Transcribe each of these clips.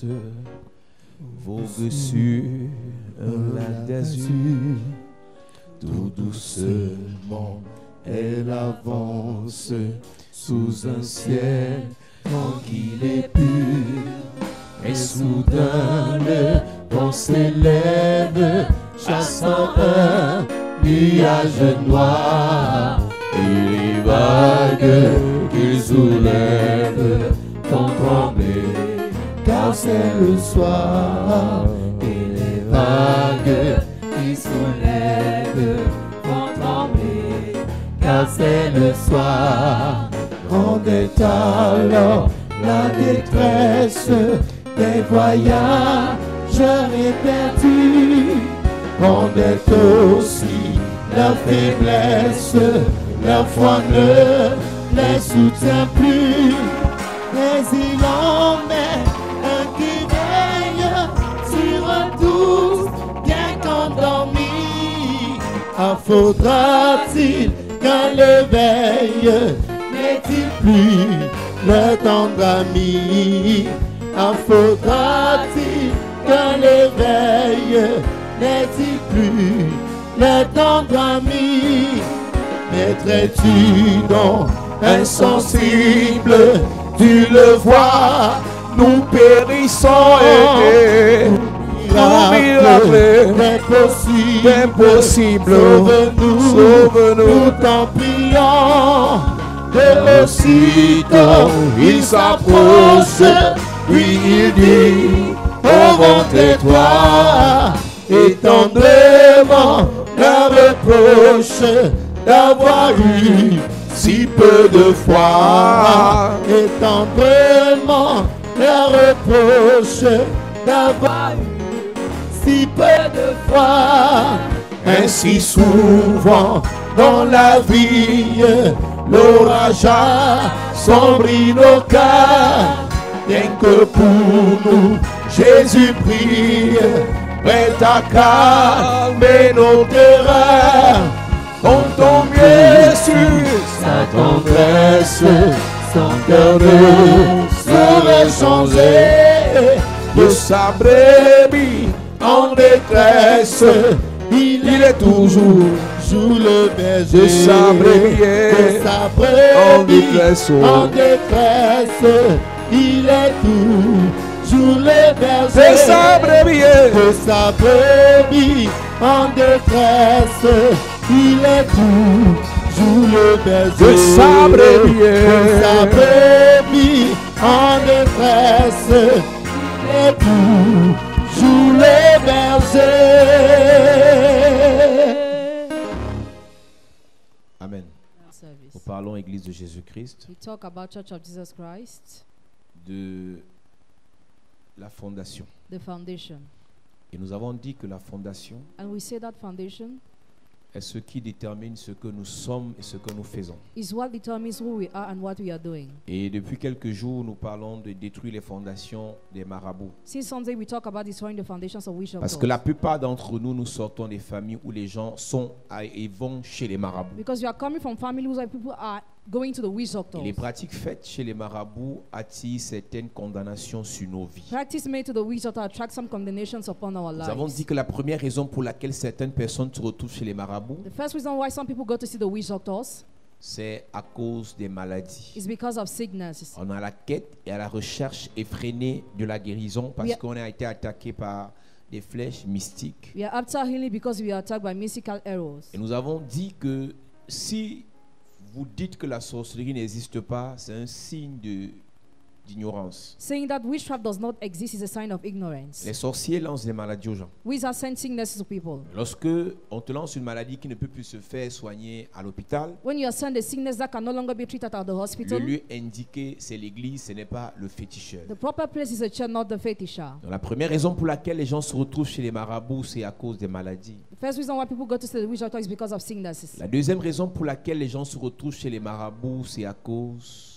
douce vogue sur un lac d'azur. Tout doucement, elle avance sous un ciel tranquille et pur. Et soudain le vent s'élève, chassant un nuage noir. Et les vagues qu'il soulève font trembler, car c'est le soir. Et les vagues qui soulèvent font trembler, car c'est le soir. Grande est alors la détresse des voyageurs éperdus. Grande est aussi la faiblesse, leur foi ne les soutient plus. Mais il en met un qui veille sur un tous bien qu'endormi. En faudra-t-il qu'un l'éveille? N'est-il plus le tendre ami? En faudra-t-il qu'un l'éveille? N'est-il plus le tendre ami? Mettrais-tu donc insensible? Tu le vois, nous périssons et impossible. Sauve-nous, nous t'en prions. Et aussitôt il s'approche, puis il dit: au vent tais-toi, et tendrement leur reproche d'avoir eu si peu de foi. Et tendrement leur reproche d'avoir eu si peu de foi. Ainsi souvent dans la vie, l'orage assombrit nos cœurs. Bien que pour nous Jésus prie, prêt à calmer nos terreurs. Comptons mieux sur sa tendresse, son cœur ne serait changé. De sa brebis en détresse, il est toujours le berger. De sa brebis en détresse, il est toujours le berger. De sa brebis en détresse, il est toujours le berger. De sa brebis en détresse, il est toujours le berger. Amen. Nous parlons Église de Jésus-Christ. We talk about Church of Jesus Christ. De la fondation. The foundation. Et nous avons dit que la fondation And we say that foundation est ce qui détermine ce que nous sommes et ce que nous faisons. Is what determines who we are and what we are doing. Et depuis quelques jours, nous parlons de détruire les fondations des marabouts. Since Sunday, we talk about destroying the foundations of witch Parce que la plupart d'entre nous, nous sortons des familles où les gens sont et vont chez les marabouts. Because you are coming from families where people are going to the witch doctors. Et les pratiques faites chez les marabouts attirent certaines condamnations sur nos vies. Practice made to the witch doctor attract some condemnations upon our lives. Nous avons dit que la première raison pour laquelle certaines personnes se retrouvent chez les marabouts, the first reason why some people go to see the witch doctors, c'est à cause des maladies. is because of sicknesses. On est à la quête et à la recherche effrénée de la guérison parce qu'on a été attaqué par des flèches mystiques. We are after healing because we are attacked by mystical arrows. Et nous avons dit que si vous dites que la sorcellerie n'existe pas, c'est un signe d'ignorance. Saying that witchcraft does not exist is a sign of ignorance. Les sorciers lancent des maladies aux gens. Wizards send sicknesses to people. Lorsque on te lance une maladie qui ne peut plus se faire soigner à l'hôpital, When you are sent a sickness that can no longer be treated at the le hospital, lieu indiqué, c'est l'église, ce n'est pas le féticheur. the proper place is a church, not the fetisher. Donc, la première raison pour laquelle les gens se retrouvent chez les marabouts, c'est à cause des maladies. The first reason why people go to see the witch doctor is because of sicknesses. La deuxième raison pour laquelle les gens se retrouvent chez les marabouts, c'est à cause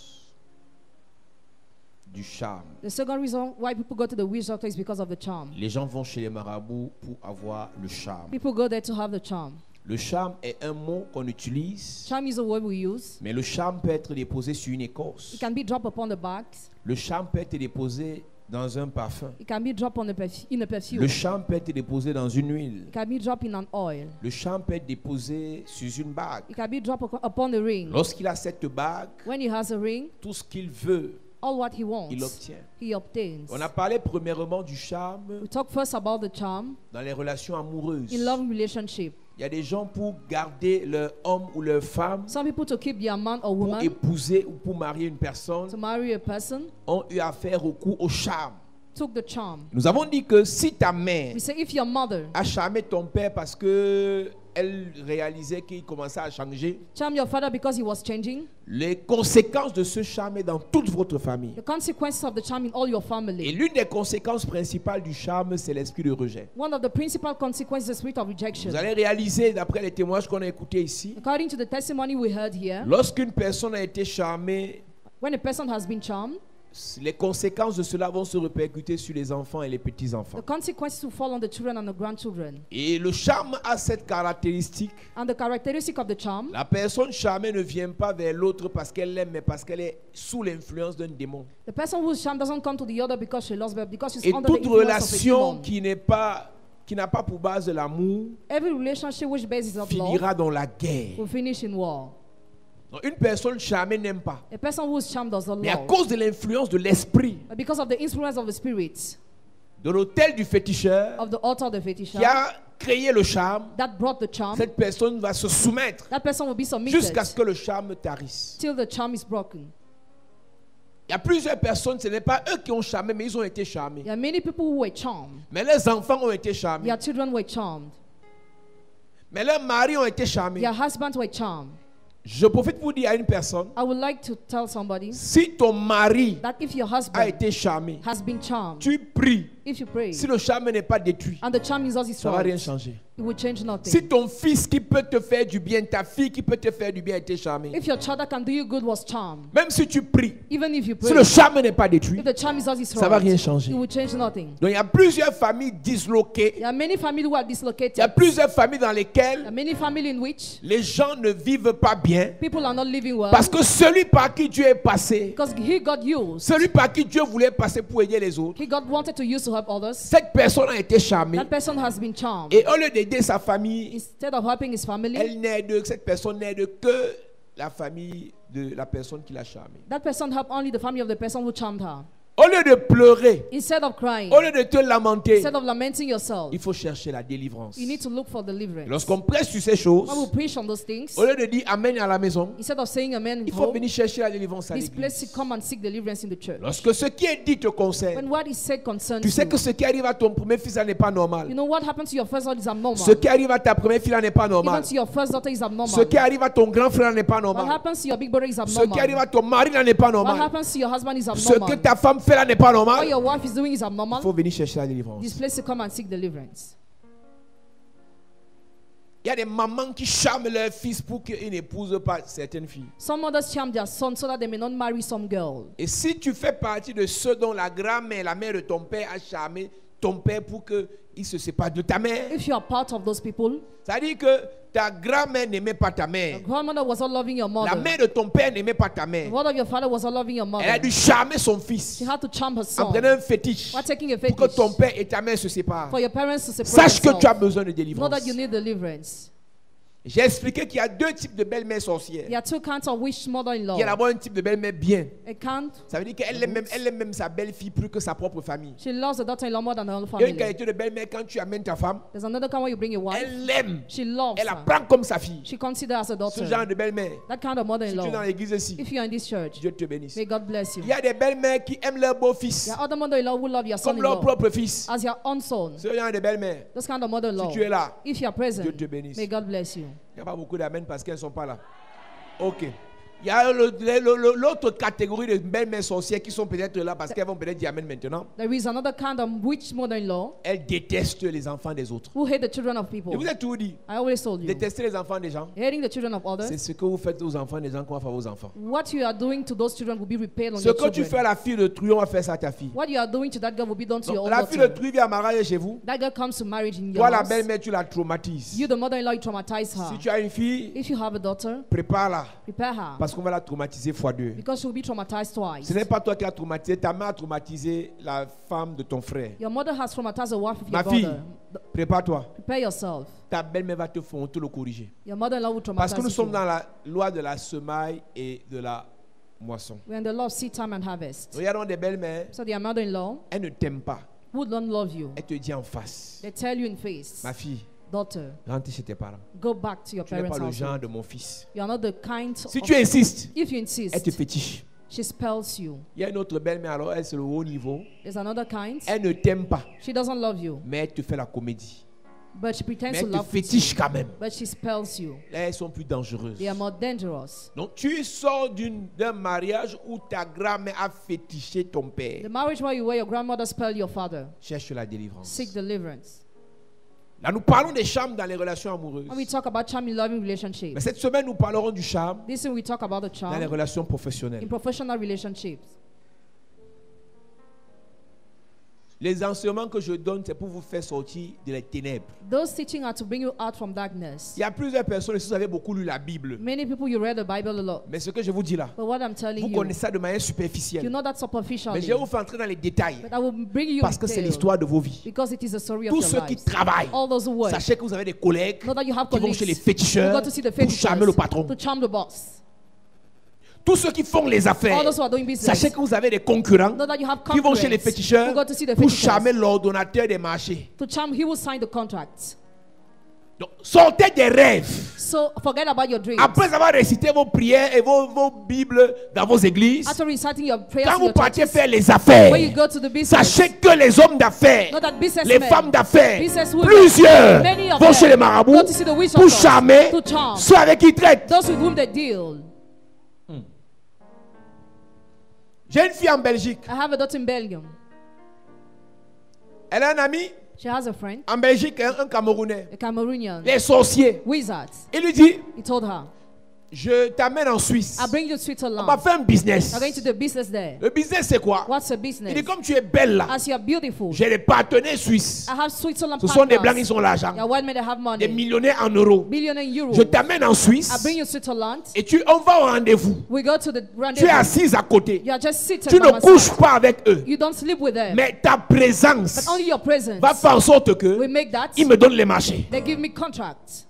du charme. The second reason why people go to the witch doctor is because of the charm. Les gens vont chez les marabouts pour avoir le charme. People go there to have the charm. Le charme est un mot qu'on utilise, Charm is a word we use. mais le charme peut être déposé sur une écorce. It can be dropped upon the back. Le charme peut être déposé dans un parfum. It can be dropped on in a perfume. Le charme peut être déposé dans une huile. It can be dropped in an oil. Le charme peut être déposé sur une bague. It can be dropped upon the ring. Lorsqu'il a cette bague, When he has a ring, tout ce qu'il veut, all what he wants, il obtient. he obtains. On a parlé premièrement du charme We talk first about the charm dans les relations amoureuses. in love relationship. Il y a des gens pour garder leur homme ou leur femme, Some people to keep their man or pour woman, épouser ou pour marier une personne, to marry a person, ont eu affaire recours au charme. took the charm. Nous avons dit que si ta mère We say if your mother a charmé ton père parce que elle réalisait qu'il commençait à changer, charmed your father because he was changing, les conséquences de ce charme est dans toute votre famille. the consequences of the charm in all your Et family. l'une des conséquences principales du charme, c'est l'esprit de rejet. One of the principal consequences is the spirit of rejection. Vous allez réaliser, d'après les témoignages qu'on a écoutés ici, According to the testimony we heard here, lorsqu'une personne a été charmée, when a person has been charmed, les conséquences de cela vont se répercuter sur les enfants et les the petits-enfants. consequences will fall on the children and the grandchildren. Et le charme a cette caractéristique. And the characteristic of the charm, La personne charmée ne vient pas vers l'autre parce qu'elle l'aime, mais parce qu'elle est sous l'influence d'un démon. the person who's charmed doesn't come to the other because she loves, but because she's Et under the toute influence of a relation demon. qui n'a pas pour base de l'amour Every relationship which basis of love finira dans la guerre. will finish in war. Donc, une personne charmée n'aime pas. A person who is charmed does not Mais à love. cause de l'influence de l'esprit, But because of the influence of the spirit, de l'autel du féticheur of the altar of the fetisher, qui a créé le charme, that brought the charm, cette personne va se soumettre that person will be submitted jusqu'à ce que le charme tarisse. till the charm is broken. Il y a plusieurs personnes, ce n'est pas eux qui ont charmé, mais ils ont été charmés. There are many people who were charmed. Mais leurs enfants ont été charmés. Their children were charmed. Mais leurs maris ont été charmés. Their husbands were charmed. Je profite pour dire à une personne, I would like to tell somebody si ton mari that if your a husband été charmé, has been charmed, tu pries. if you pray, Si le charme n'est pas détruit, and the charm is not ça ne va rien destroyed, changer. it will change nothing. Si ton fils qui peut te faire du bien, ta fille qui peut te faire du bien a été charmée, If your child that can do you good was charmed, même si tu pries, even if you si pray, le charme n'est pas détruit, if the charm is not ça ne va rien destroyed, changer. it will change nothing. Donc il y a plusieurs familles disloquées. There are many families who are Il y a dislocated. plusieurs familles dans There lesquelles are many families in which les gens ne vivent pas bien people are not living well parce que celui par qui Dieu est passé, because he got used. celui par qui Dieu voulait passer pour aider les autres, He got wanted to use to help others. cette personne a été charmée That person has been charmed. et au lieu d'aider sa famille, Instead of helping his family, cette personne n'aide que la famille de la personne qui l'a charmée. that person helped only the family of the person who charmed her. Au lieu de pleurer, Instead of crying, au lieu de te lamenter, instead of lamenting yourself, il faut chercher la délivrance. you need to look for deliverance. Lorsqu'on prêche sur ces choses, When we preach on those things, au lieu de dire Amen à la maison, instead of saying amen in il faut home, venir chercher la délivrance à this place to l'église. come and seek deliverance in the church. Lorsque ce qui est dit te concerne, When what is said concerns tu sais que you, ce qui arrive à ton premier fils là n'est pas you normal. know what happened to your first daughter is abnormal. Ce qui arrive à ta première fille là n'est pas Even normal. to your first daughter is Ce abnormal. qui arrive à ton grand frère là n'est pas What normal. happens to your big brother is Ce qui arrive abnormal. à ton mari là n'est pas What normal. happens to your husband is Ce abnormal. que ta femme fait là n'est pas What normal. your wife is doing is Il abnormal. faut venir chercher la délivrance. This place to come and seek deliverance. Il y a des mamans qui charment leur fils pour qu'ils n'épousent pas certaines filles. Some mothers charm their sons so that they may not marry some girl. Et si tu fais partie de ceux dont la grand-mère, la mère de ton père a charmé ton père pour qu'il se sépare de ta mère, If you are part of those people, ça veut dire que ta grand-mère n'aimait pas ta mère. your grandmother was not loving your La mother. mère de ton père n'aimait pas ta The mère. word of your father was not loving your Elle a mother. dû charmer son fils She had to charm her en son prenant un fétiche while taking a pour que fetish ton père et ta mère se séparent. for your parents to separate Sache que tu as themselves. besoin de Know délivrance. that you need deliverance. J'ai expliqué qu'il y a deux types de belles-mères sorcières. There are two kinds of witch mother-in-law. Il y a d'abord un type de belle-mère bien. A count, Ça veut dire qu'elle aime même sa belle-fille plus que sa propre famille. she loves the daughter-in-law more than her own Il y a une family. qualité de belle-mère quand tu amènes ta femme, There's another kind where you bring your wife. elle l'aime, She loves elle la her. prend comme sa fille. She considers her as a Ce daughter. genre de belle-mère. That kind of Si tu es dans mother-in-law. l'église ici, If you are in this church, Dieu te bénisse. may God bless you. Il y a des belles-mères qui aiment leur beau-fils There are other mother-in-law who love your comme leur son-in-law propre fils. as your own son. Ce genre de belles-mères, Those kind of mother-in-law. si tu es là, If you are present, Dieu te bénisse. may God bless you. il n'y a pas beaucoup d'amen parce qu'elles ne sont pas là. Ok. Il y a l'autre catégorie de belles-mères sorcières qui sont peut-être là parce qu'elles vont peut-être dire amen maintenant. There is another kind of witch mother-in-law Elles détestent les enfants des autres. who hate the children of people. Je vous ai tout dit. I always told you. Détester les enfants des gens, Hating the children of c'est others. ce que vous faites aux enfants des gens qu'on va faire aux enfants. What you are doing to those children will be repaid on Ce your que tu fais children. à la fille de Truon, on va faire ça à ta fille. What you are doing to that girl will be done to your Donc, own la fille de daughter. Truon vient à mariage chez vous. That girl comes to marriage in your Toi, la house. belle-mère, tu la traumatises. You, the mother-in-law, you traumatize Si her. tu as une fille, If you have a daughter, prépare-la. prepare her. Parce parce qu'on va la traumatiser x2. Because she will be traumatized twice. Ce n'est pas toi qui as traumatisé, ta mère a traumatisé la femme de ton frère. Your mother has traumatized the wife of Ma your fille, brother. prépare-toi. Prepare yourself. Ta belle-mère va te fronter le corriger. Your mother-in-law will Parce traumatize que nous you. sommes dans la loi de la semaille et de la moisson. We're in the law of seed time and harvest. Regardons des belles-mères, So their mother-in-law elles ne t'aiment pas. who don't love you, Elle te dit en face, they tell you in face, ma fille, daughter, rentre chez tes parents. go back to your Tu n'es parents' pas le house. genre de mon fils. You are not the kind Si of, tu insistes, if you elle te insist, fétiche. she spells you. Il y a une autre belle-mère, alors elle c'est le haut niveau. There's another kind. Elle ne t'aime pas, She doesn't love you, mais elle te fait la comédie. but she pretends Mais to elle te love you. fétiche quand même. But she spells you. Là, elles sont plus dangereuses. They are more dangerous. Donc tu sors d'un mariage où ta grand-mère a fétiché ton père. The marriage where your grandmother spelled your father. Cherche la délivrance. Seek deliverance. Là, nous parlons des charmes dans les relations amoureuses. When we talk about charm in loving relationships, Mais cette semaine, nous parlerons du charme this week we talk about the dans les charm relations professionnelles. in professional relationships. Les enseignements que je donne, c'est pour vous faire sortir de les ténèbres. Those teaching are to bring you out from darkness. Il y a plusieurs personnes, si vous avez beaucoup lu la Bible, Many people, you read the Bible a lot. mais ce que je vous dis là, But what I'm telling vous you, connaissez ça de manière you superficielle. know that Mais superficially. je vais vous faire entrer dans les détails But I will bring you parce in que c'est detail l'histoire de vos vies. because it is the story of Tous your ceux qui lives. travaillent, All those who work, sachez que vous avez des collègues know that you have qui vont colleagues chez les who féticheurs go to see the pour charmer le patron. to charm the boss. Tous ceux qui font les affaires, All those who are doing business, sachez que vous avez des concurrents know that you have qui vont chez les concurrents féticheurs who go to see the pour féticheurs. charmer l'ordonnateur des marchés. To charm, he will sign the contract. Donc, sortez des rêves. So forget about your dreams. Après avoir récité vos prières et vos Bibles dans vos églises, After reciting your prayers quand in vous your partez churches, faire les affaires, when you go to the business, sachez que les hommes d'affaires, know that businessmen, les femmes d'affaires, businesswomen, plusieurs many of vont them chez les marabouts go to see the witch pour doctors, charmer to charm ceux avec qui ils traitent. those with whom they deal. J'ai une fille en Belgique. I have a daughter in Belgium. Elle a un ami She has a friend, en Belgique, un Camerounais. a Cameroonian Les sorciers. wizard. Il lui dit, He told her, je t'amène en Suisse. I'll bring you to On Switzerland. va faire un business. You're going to do business there. Le business, c'est quoi? What's a Il dit, business? comme tu es belle là, As you are beautiful, j'ai des partenaires suisses. I have Switzerland Ce sont des blancs, partners. ils ont l'argent. Your white men, they have Des money. millionnaires en euros. Billionaire euros. Je t'amène en Suisse. I bring you to Switzerland. Et on va au rendez-vous. We go to the Tu es rendezvous. assise à côté. You are just sitting Tu by ne my couches side. pas avec eux. You don't sleep with them. Mais ta présence But only your presence va faire en sorte will que make that. ils me donnent les marchés. They give me contracts.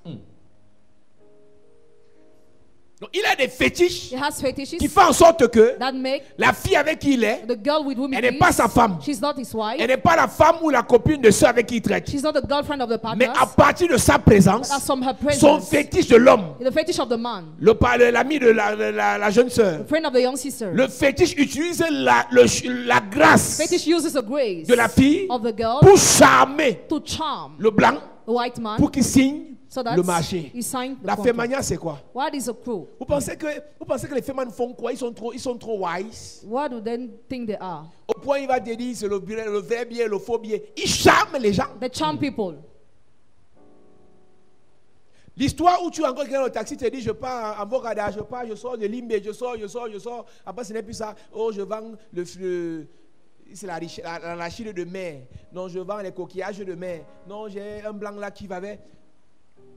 Donc, il a des fétiches He has fetishes qui font en sorte que that make la fille avec qui il est, the girl with whom he elle n'est pas is, sa femme. she's not his wife. Elle n'est pas la femme ou la copine de ceux avec qui il traite. She's not the girlfriend of the Mais partner. à partir de sa But présence, as from her son presence, fétiche de l'homme, the fetish of the man, l'ami de la jeune sœur, the friend of the young sister. le fétiche utilise la grâce Fetish uses the grace de la fille of the girl pour charmer to charm le blanc the white man pour qu'il signe so that le marché. he signed the La contract. fémania, c'est quoi? What is a crew? Vous pensez que les fémans font quoi? Ils sont trop wise. What do they think they are? Au point il va te dire c'est le vrai bien, le faux bien. Ils charment les gens. They charm people. L'histoire où tu rencontres quelqu'un au taxi, tu te dis je pars en Bogada, je sors de Limbe, je sors. Après ce n'est plus ça. Oh, je vends c'est l'arachide de mer. Non, je vends les coquillages de mer. Non, j'ai un blanc là qui va avec.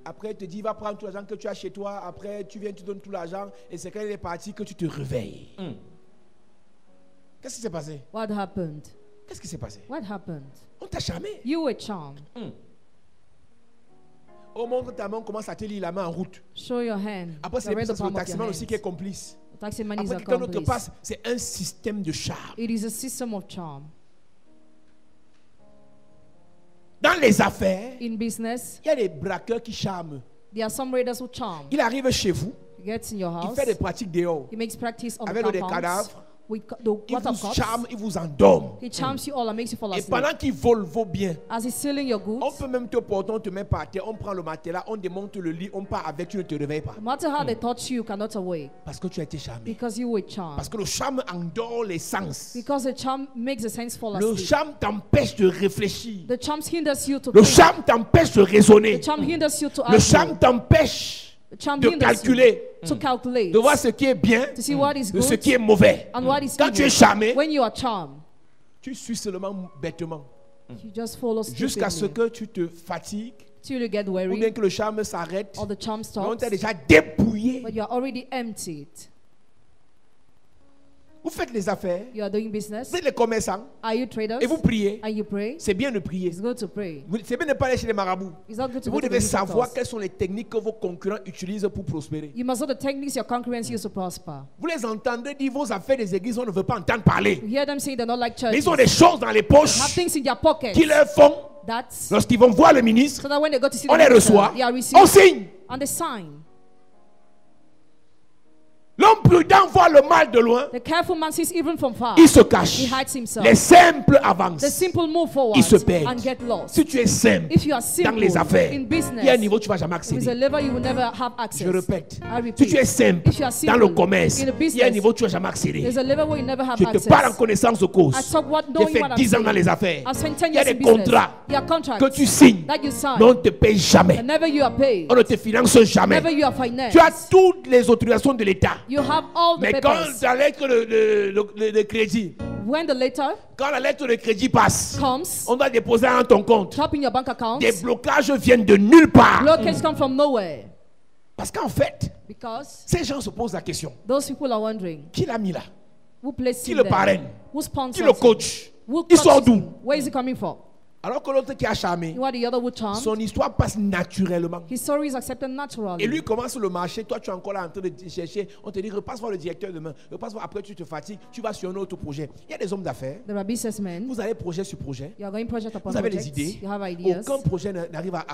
Après, il te dit, va prendre tout l'argent que tu as chez toi. Après, tu viens, tu donnes tout l'argent. Et c'est quand il est parti que tu te réveilles. Qu'est-ce qui s'est passé? What happened? Qu'est-ce qui s'est passé? What happened? On t'a charmé. You were charmed. Au montre ta main, commence à te lier la main en route. Show your hand. Après, c'est The red le palm of your taximan aussi hand. qui est complice. The taximan is Après, quelqu'un d'autre accomplice. passe. C'est un système de charme. It is a system of charm. Dans les affaires, In business, il y a des braqueurs qui charment. there are some raiders who charm. Il arrive chez vous, He gets in your il house. fait des pratiques dehors. He makes practice on Avec the des compounds cadavres. with the Il water vous cups. charme, il vous endorme. He charms you all and makes you fall Et asleep. pendant qu'il vole vos biens, As he's selling your on goods, peut même te porter, on te met par terre, on prend le matelas, on démonte le lit, on part avec, tu ne te réveilles pas. no matter how they touch you, you cannot awake Parce que tu as été charmé. because you were charmed. Parce que le charme endort les sens. Because the charm makes the sense fall Le asleep. charme t'empêche de réfléchir. The charm hinders you to Le think. charme t'empêche de raisonner. The charm hinders you to Le argue. charme t'empêche The charm de hinders calculer, you to calculate, de voir ce qui est bien, to see what is de ce good qui est mauvais. and what is Quand tu es evil. charmé, When you are charmed, tu suis seulement bêtement. you just follow Jusqu'à ce stupidly que tu te fatigues, till you get ou bien weary que le charme s'arrête. or the charm Mais on stops, t'a déjà dépouillé. but you are already emptied. Vous faites les affaires, You are doing business. vous êtes les commerçants Are you traders? et vous priez. And you pray. C'est bien de prier. It's good to pray. C'est bien de ne pas aller chez les marabouts. It's not good to Vous go to the devez savoir wizards. quelles sont les techniques que vos concurrents utilisent pour prospérer. You must know the techniques your concurrents use to prosper. Vous les entendez dire vos affaires des églises, on ne veut pas entendre parler. You hear them saying they're not like Mais churches. ils ont des choses dans les They have poches things in their pockets. qui leur font, That's lorsqu'ils vont voir le ministre, so that when they go to see on the les minister, reçoit, they are received on signe. and they sign. L'homme prudent voit le mal de loin, The careful man sees even from far. il se cache. He hides himself. Les simples The avancent. simple move forward Ils se perdent. and get lost. Si tu es simple If you are dans simple les affaires, in il y a un business, niveau où tu ne vas jamais with a accéder. level you will never have access. Je répète. I repeat. Si tu es simple If you are dans le simple commerce, in a il y a un business, niveau où tu ne vas jamais accéder. there's a level where you never have Je te access. parle en connaissance de cause. I talk what J'ai knowing fait what I'm 10 ans dans saying. les affaires. I've spent 10 Il y a years des in business. contrats There are contracts que tu signes, that you sign. mais on ne te paye jamais. And never you are paid. On ne te finance jamais. Never you are financed. Tu as toutes les autorisations de l'État. You have all the Mais quand papers. la lettre de crédit, When the letter quand la lettre de crédit passe, comes, on doit déposer dans ton compte. top in your bank account, Des blocages viennent de nulle part. blockage come from nowhere. Parce qu'en fait, Because ces gens se posent la question. those people are wondering, Qui l'a mis là? who placed Qui him le there? parraine? Who Qui sponsors le him? coach? Who Il sort coaches d'où? him? Where is he coming from? Alors que l'autre qui a charmé, You are the other who charmed. son histoire passe naturellement. His story is accepted Et naturally. lui commence sur le marché, toi tu es encore là en train de chercher. On te dit repasse voir le directeur demain, repasse voir, après tu te fatigues, tu vas sur un autre projet. Il y a des hommes d'affaires, There are businessmen. vous avez projet sur projet, You are going project upon vous avez des project. idées, You have ideas. aucun projet n'arrive à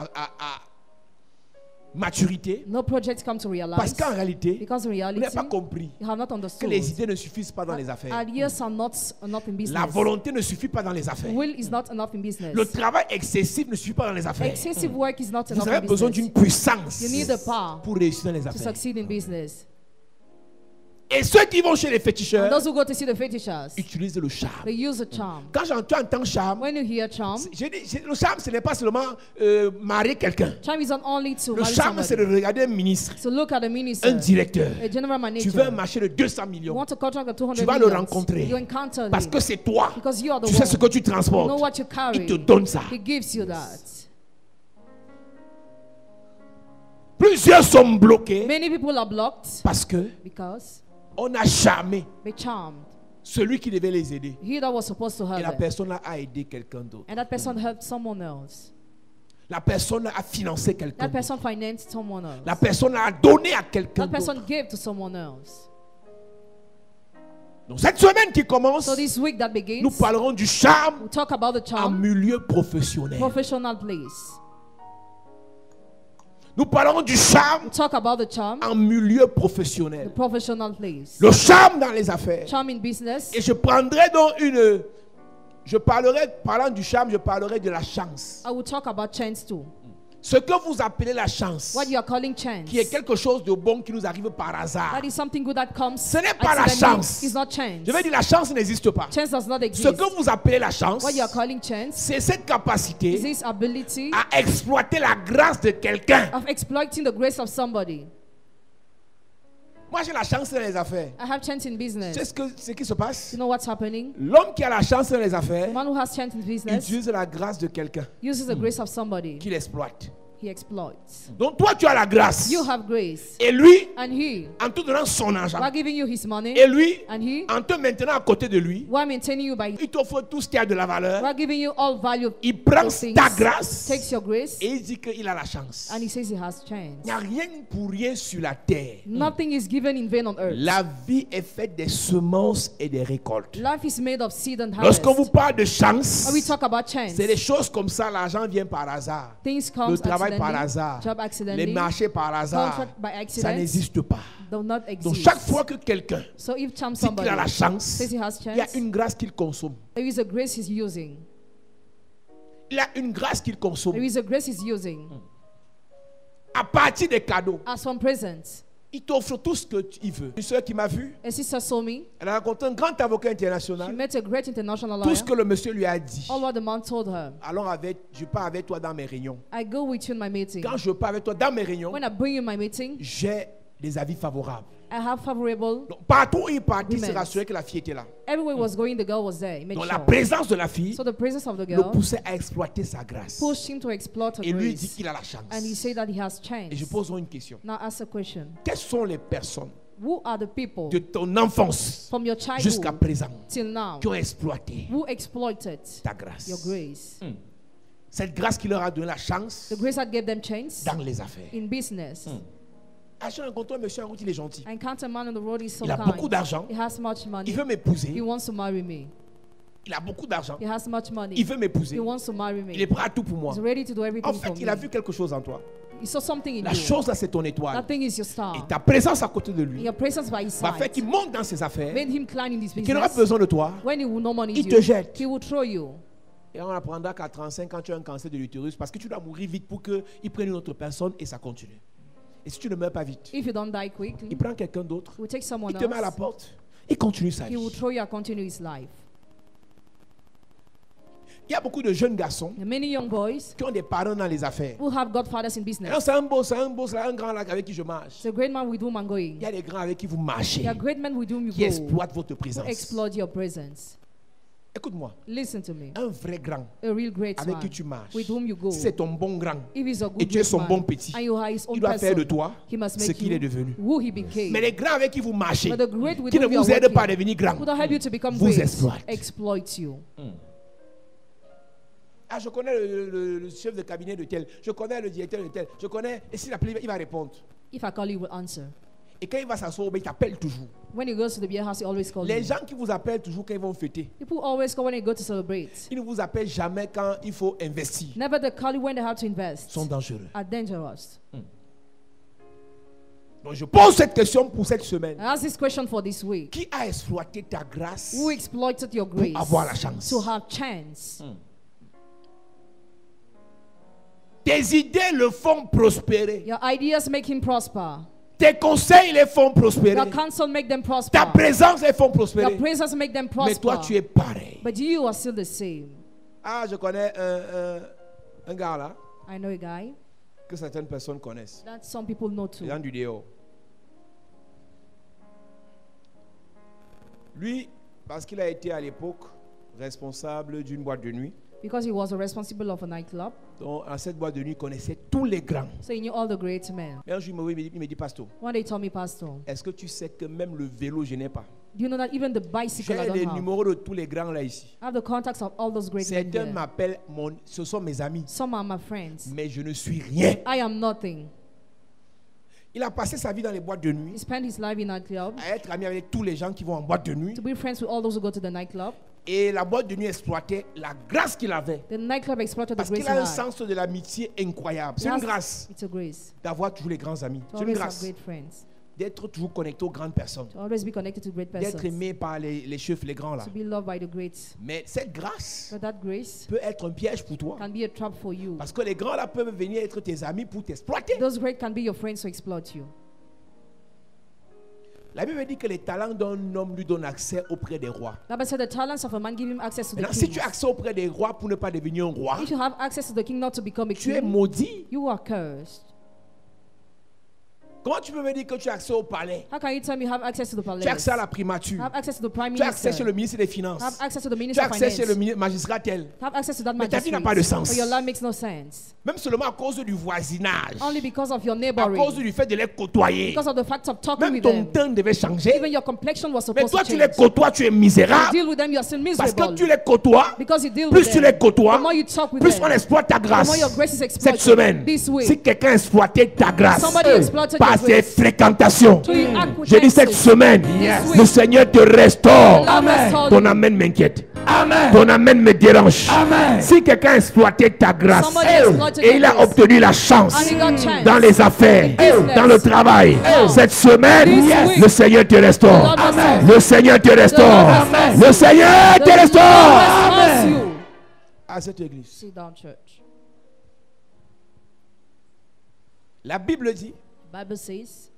maturité, No projects come to parce realize. qu'en réalité, Because in vous reality, n'avez pas compris you have not que understood. les idées ne suffisent pas dans les affaires. Ideas are not enough in La business. volonté ne suffit pas dans les affaires. Will is not enough in business. Le travail excessif ne suffit pas dans les affaires. Excessive work is not Vous enough avez in besoin business. d'une puissance You need the power pour réussir dans les to affaires. succeed in business. Et ceux qui vont chez les And féticheurs those who go to see the fetishers, utilisent le charme. they use a charm. Quand j'entends charme, When you hear charm, le charme, ce n'est pas seulement marier quelqu'un. charm is not only to Le marry charme, c'est de somebody. regarder un ministre, So look at the minister, un directeur. a general Tu veux un manager. marché de 200 You millions. want a contract of 200 Tu vas le millions. rencontrer. You encounter Parce him. que c'est toi. Because you are the Tu sais ce one. que tu You know transportes. what you carry. Il te donne ça. He gives you that. Plusieurs sont bloqués Many people are blocked parce que because on a charmé they charmed celui qui devait les aider. he that was supposed to Et help la them. personne a aidé quelqu'un d'autre. And that person helped someone else. La personne a financé quelqu'un That d'autre. person financed someone else. La personne a donné à quelqu'un That d'autre. person gave to someone else. Donc cette semaine qui commence, So this week that nous begins, parlerons du charme we'll talk about the en charm, milieu professionnel. professional place. Nous parlerons du charme We'll talk about the charm, en milieu the professionnel. professional place. Le charme dans les affaires. Charm in business. Et je prendrai donc je parlerai, parlant du charme, je parlerai de la chance. I will talk about chance too. Ce que vous appelez la chance, What you are calling chance. qui est quelque chose de bon qui nous arrive par hasard. That is something good that comes. Ce n'est pas la accidentally. chance. It's not chance. Je vais dire la chance n'existe pas. Chance does not Ce exist. que vous appelez la chance, What you are calling chance c'est cette is capacité this ability à exploiter la grâce de quelqu'un. of exploiting the grace of somebody. Moi, j'ai la chance dans les affaires. I have chance in Tu business. sais ce qui se passe? You know what's happening? L'homme qui a la chance dans les The affaires man who has chance in business utilise la grâce de quelqu'un uses the grace of somebody. qu'il exploite. He exploits. Donc toi, tu as la grâce. You have grace. Et lui, And he, en te donnant son argent, while giving you his money, et lui, and he, en te maintenant à côté de lui, while maintaining you by, il t'offre tout ce qui a de la valeur. while giving you all value of Il prend those things, ta grâce takes your grace, et il dit qu'il a la chance. and he says he has Il chance. n'y a rien pour rien sur la terre. Nothing is given in vain on earth. La vie est faite des semences et des récoltes. Life is made of seed and harvest. Lorsqu'on vous parle de chance, When we talk about chance, c'est des choses comme ça. L'argent vient par hasard. things Le come travail par accidentally, hasard. job Les accidentally, marchés par hasard. contract by Ça accident, n'existe pas. do not Donc exist. chaque fois que quelqu'un So if charm dit qu'il somebody a la chance, says he has il y a chance, une grâce qu'il consomme. there is a grace he's using. Il a une grâce qu'il consomme. There is a grace he's using. À partir des cadeaux, As from presents, il t'offre tout ce que il veut. Une soeur qui m'a vu, a sister saw me. elle a rencontré un grand avocat She international. met a great international Tout lawyer. ce que le monsieur lui a dit. All what the man told her. Alors je pars avec toi dans mes réunions. I go with you in my meeting. Quand je pars avec toi dans mes réunions, When I bring you in my meeting, j'ai des avis favorables. I have favorable. Donc, partout où il partit, il s'est Women. rassuré que la fille était là. Everywhere he was going, the girl was there. He made Donc la sure. présence de la fille So the presence of the le girl poussait à exploiter sa grâce. pushed him to exploit her Et lui dit grace. qu'il a la chance. And he said that he has Et je chance. pose une question. Now ask a question. Quelles sont les personnes Who are the people de ton enfance from your jusqu'à childhood présent till now qui ont exploité who exploited ta grâce? your grace? Cette grâce qui leur a donné la chance The grace that gave them chance dans les affaires. in business. J'ai rencontré un monsieur en route, il est gentil. I encountered a man on the road, he's so Il a beaucoup kind. d'argent. He has much Il money. veut m'épouser. He wants to marry me. Il a beaucoup d'argent. He has much money. Il veut m'épouser. He wants to marry Il est me. prêt à tout pour moi. He's ready to do everything En for fait, il a me. vu quelque chose en toi. He saw something in La you. chose là, c'est ton étoile. That thing is your Et star. ta présence à côté de lui Your presence by his va faire side qu'il monte dans ses affaires. made him climb in this Et qu'il aura business. besoin de toi. When he will no money Il you, te jette. he will throw you. Et on apprendra qu'à 35 ans, tu as un cancer de l'utérus parce que tu dois mourir vite pour qu'il prenne une autre personne et ça continue. Et si tu ne meurs pas vite, If you don't die quickly, il prend quelqu'un d'autre, he will take someone il te met à la else. porte, il continue sa He will vie. throw you and continue his life. Il y a beaucoup de jeunes garçons There are many young boys qui ont des parents dans les affaires. who have godfathers in Et business. c'est un boss là, un grand là avec qui je marche. It's a great man with whom I'm going. Il y a des grands avec qui vous marchez, There are great men with whom you qui go exploitent votre who présence. exploit your presence. Écoute-moi, Listen to me. un vrai grand A real great avec man qui tu marches, with whom you go. si c'est ton bon grand, If he's a et good tu es great son man, bon petit, and you are his own il doit faire de person, toi he must ce make qu'il est you devenu. who he became. Mais les grands avec qui vous marchez, But the great with qui ne whom you are vous aident pas à working, devenir grand, who don't help you to become vous great, exploitent. exploit you. Ah, je connais le chef de cabinet de tel, je connais le directeur de tel, je connais, et s'il appelle, il va répondre. If I call you, he will answer. Et quand il va s'asseoir, il t'appelle toujours. When he goes to the beer house, he always calls Les you. gens qui vous appellent toujours quand ils vont fêter, People always call when they go to celebrate. ils ne vous appellent jamais quand il faut investir. Never they call you when they have to Ils invest. sont dangereux. Are dangerous. Donc je pose cette question pour cette semaine. I ask this question for this week. Qui a exploité ta grâce Who exploited your grace pour avoir la chance? to have chance? Tes idées le font prospérer. Your ideas make him prosper. Tes conseils les font prospérer. Your counsel make them Ta prosper. présence les font Your prospérer. praises make them Mais toi, prosper. tu es pareil. But you are still the same. Ah, je connais un gars là I know a guy que certaines personnes connaissent. that some people know Les too. gens du dehors. Lui, parce qu'il a été à l'époque responsable d'une boîte de nuit. Because he was a responsible of a nightclub. Donc, à cette boîte de nuit, il connaissait tous les grands. So he knew all the great men. Mais un jour, il me dit, Pasteur, One day he told me, Pastor, est-ce que tu sais que même le vélo, je n'ai pas? do you know that even the bicycle I J'ai don't les have? numéros de tous les grands là ici. I have the contacts of all those great men Certains there. m'appellent, ce sont mes amis, Some are my friends. mais je ne suis rien. I am nothing. Il a passé sa vie dans les boîtes de He nuit, spent his life in nightclub à être ami avec tous les gens qui vont en boîte de nuit. to be friends with all those who go to the nightclub. Et la boîte de nuit exploitait la grâce qu'il avait. The nightclub exploited the Parce grace qu'il he a un had. sens de l'amitié incroyable. C'est He une has- grâce It's a grace. d'avoir toujours les grands amis. To C'est une always have grâce great friends. d'être toujours connecté aux grandes personnes. To always be connected to great D'être persons. aimé par les chefs, les grands là. To be loved by the greats. Mais cette grâce But that grace peut être un piège pour toi. can be a trap for you. Parce que les grands là peuvent venir être tes amis pour t'exploiter. Those great can be your friends to exploit you. La Bible dit que les talents d'un homme lui donnent accès auprès des rois. The Bible said the talents of a man give him access to the Maintenant, si king. tu as accès auprès des rois pour ne pas devenir un roi, If you have access to the king not to become a tu es king, maudit. you are cursed. Comment tu peux me dire que tu as accès au palais? How can you tell me you have access to the Tu as palace? accès à la primature. Have access to the prime Tu as accès chez minister. le ministre des Finances. Have access to the Tu minister as of accès chez le finance. magistrat tel. Have access to that Mais ta vie n'a magistrate. pas de sens. But your life makes no sense. Même seulement à cause du voisinage. Only because of your À neighboring. cause du fait de les côtoyer. Because of the fact of talking Même with ton them. teint devait changer. Even your complexion was Mais supposed toi, to tu les change. côtoies, tu es You misérable. deal with them, you are still Parce que miserable. tu les côtoies, Because you deal plus with tu them. les côtoies, The more you talk with plus them, on exploite ta the grâce. more your grace is Cette exploited. semaine, This week, si quelqu'un a exploité ta grâce somebody exploited par your ses grace. fréquentations, So you act with j'ai dit cette excess. semaine, Yes. le Seigneur te restaure. The Lord restored Ton you. amen m'inquiète. Ton amen me dérange. Si quelqu'un a exploité ta grâce Somebody exploited et your il a grace. obtenu la chance And he got chance. dans les affaires, In business. dans le travail, cette semaine, This week. le Seigneur te restaure. The Lord restores. Le Seigneur te restaure. restores. Le Seigneur te The Lord restaure. restores you. À cette église. Sit down, church. La Bible dit Bible says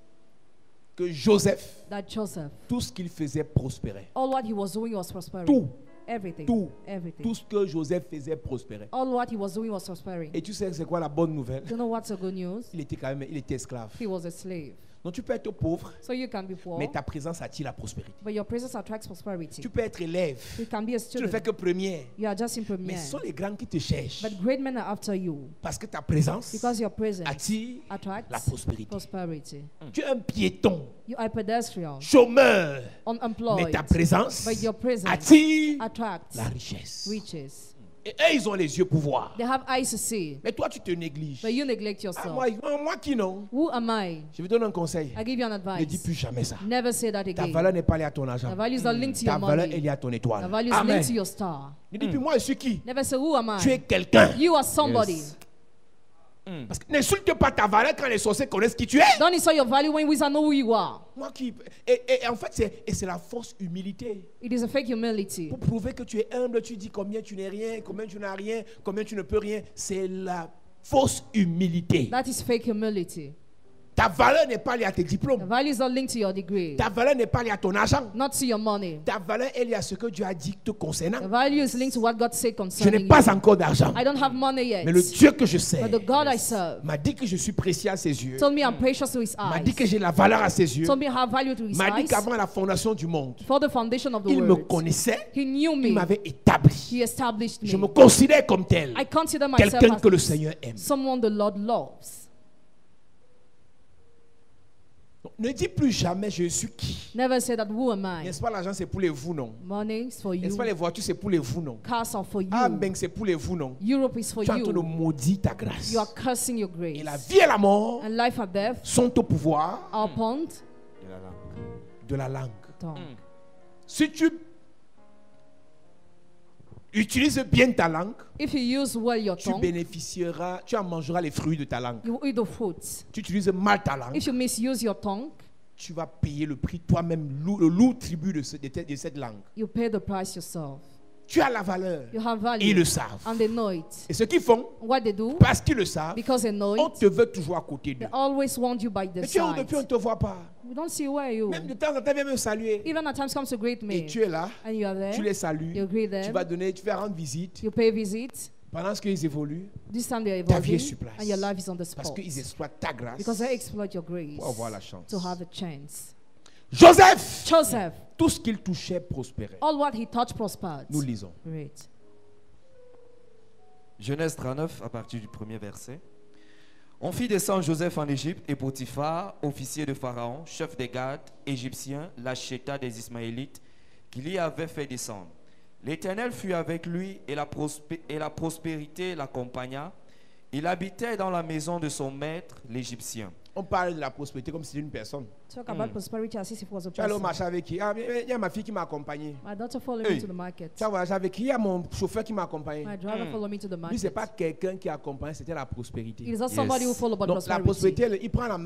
que Joseph, that Joseph, tout ce qu'il faisait prospérait. all what he was doing was prospering. Tout, Everything. tout, Everything. tout ce que Joseph faisait prospérait. All what he was doing was prospering. Et tu sais c'est quoi la bonne nouvelle? Do you know what's the good news? Il était esclave. He was a slave. Donc tu peux être pauvre, So you can be poor, mais ta présence attire la prospérité. but your presence attracts prosperity. Tu peux être élève, You can be a tu ne fais student. que première. You are just in Mais premier. ce sont les grands qui te cherchent. But great men are after you Parce que ta présence because your presence attire la attracts prospérité. prosperity. Tu es un piéton, You are a pedestrian, chômeur, mais unemployed, ta présence but your presence attire attracts la richesse. riches. Et eux, ils ont les yeux pour voir. They have eyes to see, Mais toi, tu te négliges. but you neglect Ah, yourself. moi qui non? Who am I? Je vais te donner un conseil. I give you an Ne dis advice. plus jamais ça. Never say that Ta again. valeur n'est pas liée à ton argent. The value is not linked to Ta your valeur est money. liée à ton The étoile. value is Amen. linked to your star. Ne dis plus moi, je suis qui? Never say, who am Tu es I? quelqu'un. You are somebody. Parce que n'insulte pas ta valeur quand les sorciers connaissent qui tu es. Don't insult your value when wizards know who you are. Moi qui. Et en fait, c'est la fausse humilité. It is a fake humility. Pour prouver que tu es humble, tu dis combien tu n'es rien, combien tu n'as rien, combien tu ne peux rien. C'est la fausse humilité. That is fake humility. Ta valeur n'est pas liée à tes The diplômes. value is not linked to your degree, Ta valeur n'est pas liée à ton argent. not to your money. Ta valeur est liée à ce que Dieu a dit te concernant. The value is linked to what God said Je n'ai concerning you. pas encore d'argent. I don't have money yet, Mais le Dieu que je sais but the God I serve m'a dit que je suis précieux à ses yeux. told me I'm precious to His M'a eyes. dit que j'ai la valeur à ses yeux. Told me I have value to His M'a dit eyes. qu'avant la fondation du monde, For the foundation of the il me world, connaissait, He knew il me. m'avait établi. He established Je me me. considère comme tel, I consider myself quelqu'un que le as Seigneur aime. someone the Lord loves. Donc, ne dis plus jamais je suis qui. Never say that, who am I? N'est-ce pas, l'argent c'est pour les vous, non? Money is for N'est-ce you. pas, les voitures c'est pour les vous, non? Cars are for Ah, you. ben c'est pour les vous, non? Europe is for Tu es en train de you. maudire ta grâce. You are cursing your Et grace. la vie et la mort And life and death sont au pouvoir are upon de la langue. tongue. Si tu utilises bien ta langue, If you use well your tu tongue, bénéficieras, tu en mangeras les fruits de ta langue. you will eat the fruits. Tu utilises mal ta langue, If you misuse your tongue, tu vas payer le prix toi-même, le lourd tribut de cette langue. you pay the price yourself. Tu as la valeur. You have Et ils value. le savent. And they know it. Et ce qu'ils font, What they do, parce qu'ils le savent, because they know on it, te veut toujours à côté d'eux. they always want you by Mais their tu es où side. depuis, on ne te voit pas. We don't see where you. Même de temps en temps, viens me saluer. Even at times comes to great Et men. tu es là, And you are tu there. les salues, You greet tu them. vas donner, tu vas rendre visite. You pay visit. Pendant qu'ils évoluent, This time they are ta vie est evolving. sur place. And your life is on the Parce spot. qu'ils exploitent ta grâce Because they exploit your grace pour avoir la chance. to have a chance. Joseph, Joseph, tout ce qu'il touchait prospérait. all what he touched prospered. Nous lisons. Great. Genèse 39, à partir du premier verset. On fit descendre Joseph en Égypte et Potiphar, officier de Pharaon, chef des gardes égyptiens, l'acheta des Ismaélites, qui l'y avait fait descendre. L'Éternel fut avec lui et la prospérité l'accompagna. Il habitait dans la maison de son maître, l'Égyptien. On parle de la prospérité comme si c'était une personne. Talk about prosperity as if it was a Tu vas aller au person. marché avec qui? Ah, il y a ma fille qui m'a accompagné. My daughter followed Hey. me to the market. Tu vas voyager avec qui? Il y a mon chauffeur qui m'a accompagné. My driver followed me to the Lui, c'est market. pas quelqu'un qui accompagne, c'était la prospérité. It is not somebody who followed but Donc la prosperity. prospérité,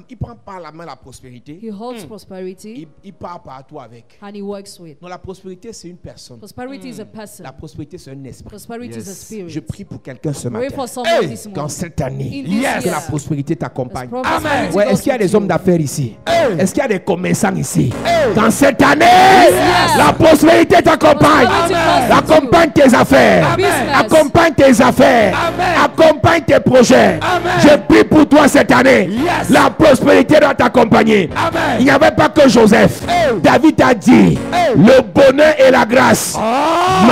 il prend par la main la prospérité, He holds prosperity il part partout avec. and he works with. Non, la prospérité, c'est une personne. Prosperity is a person. La prospérité, c'est un esprit. Prosperity is a Yes. spirit. Je prie pour quelqu'un ce Pray matin. for someone this Dans morning. cette année, In this que la year, prospérité t'accompagne. As prosperity Ouais, goes est-ce qu'il y a with des hommes you. d'affaires ici? Est-ce qu'il y a des commerçants ici? Dans cette année, Yes. la prospérité t'accompagne. Prosperity goes with Accompagne tes affaires. Business. Accompagne tes affaires. Accompagne tes projets. Je prie pour toi cette année. La prospérité doit t'accompagner. Il n'y avait pas que Joseph. David a dit, le bonheur et la grâce